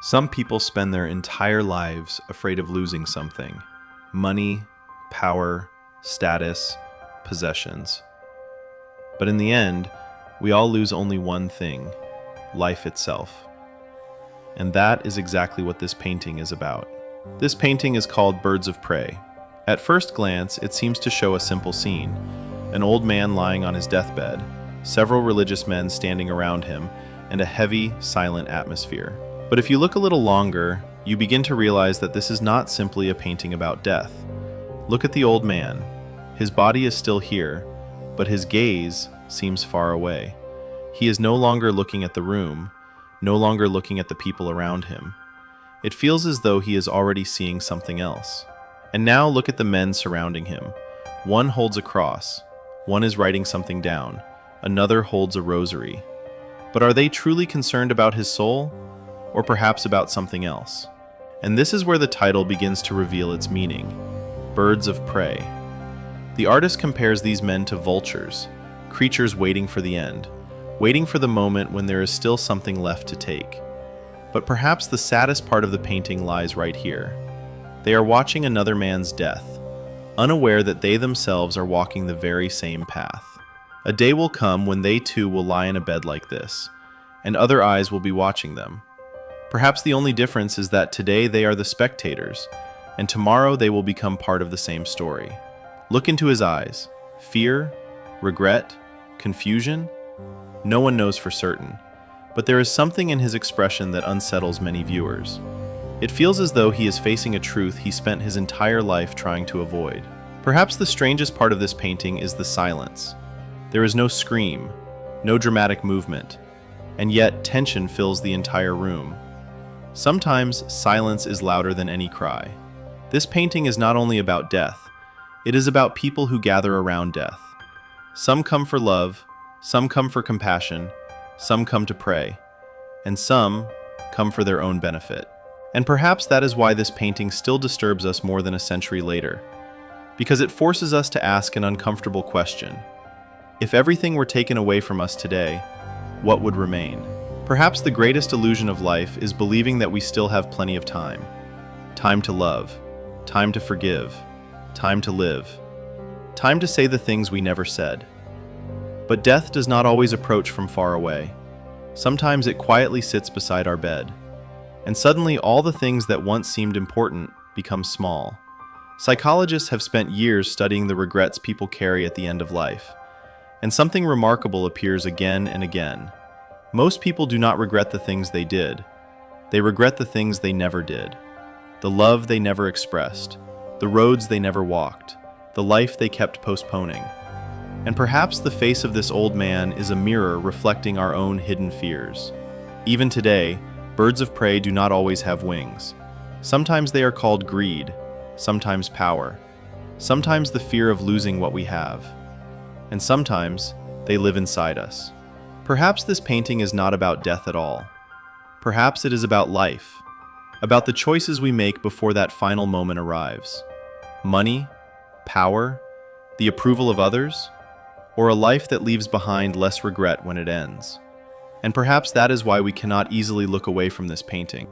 Some people spend their entire lives afraid of losing something: money, power, status, possessions. But in the end, we all lose only one thing: life itself. And that is exactly what this painting is about. This painting is called Birds of Prey. At first glance, it seems to show a simple scene: an old man lying on his deathbed, several religious men standing around him, and a heavy, silent atmosphere. But if you look a little longer, you begin to realize that this is not simply a painting about death. Look at the old man. His body is still here, but his gaze seems far away. He is no longer looking at the room, no longer looking at the people around him. It feels as though he is already seeing something else. And now look at the men surrounding him. One holds a cross, one is writing something down, another holds a rosary. But are they truly concerned about his soul? Or perhaps about something else? And this is where the title begins to reveal its meaning: Birds of Prey. The artist compares these men to vultures, creatures waiting for the end, waiting for the moment when there is still something left to take. But perhaps the saddest part of the painting lies right here. They are watching another man's death, unaware that they themselves are walking the very same path. A day will come when they too will lie in a bed like this, and other eyes will be watching them. Perhaps the only difference is that today they are the spectators, and tomorrow they will become part of the same story. Look into his eyes. Fear? Regret? Confusion? No one knows for certain, but there is something in his expression that unsettles many viewers. It feels as though he is facing a truth he spent his entire life trying to avoid. Perhaps the strangest part of this painting is the silence. There is no scream, no dramatic movement, and yet tension fills the entire room. Sometimes silence is louder than any cry. This painting is not only about death, it is about people who gather around death. Some come for love, some come for compassion, some come to pray, and some come for their own benefit. And perhaps that is why this painting still disturbs us more than a century later, because it forces us to ask an uncomfortable question. If everything were taken away from us today, what would remain? Perhaps the greatest illusion of life is believing that we still have plenty of time. Time to love, time to forgive, time to live, time to say the things we never said. But death does not always approach from far away. Sometimes it quietly sits beside our bed. And suddenly all the things that once seemed important become small. Psychologists have spent years studying the regrets people carry at the end of life. And something remarkable appears again and again. Most people do not regret the things they did. They regret the things they never did. The love they never expressed. The roads they never walked. The life they kept postponing. And perhaps the face of this old man is a mirror reflecting our own hidden fears. Even today, birds of prey do not always have wings. Sometimes they are called greed, sometimes power, sometimes the fear of losing what we have. And sometimes they live inside us. Perhaps this painting is not about death at all. Perhaps it is about life, about the choices we make before that final moment arrives. Money, power, the approval of others, or a life that leaves behind less regret when it ends. And perhaps that is why we cannot easily look away from this painting.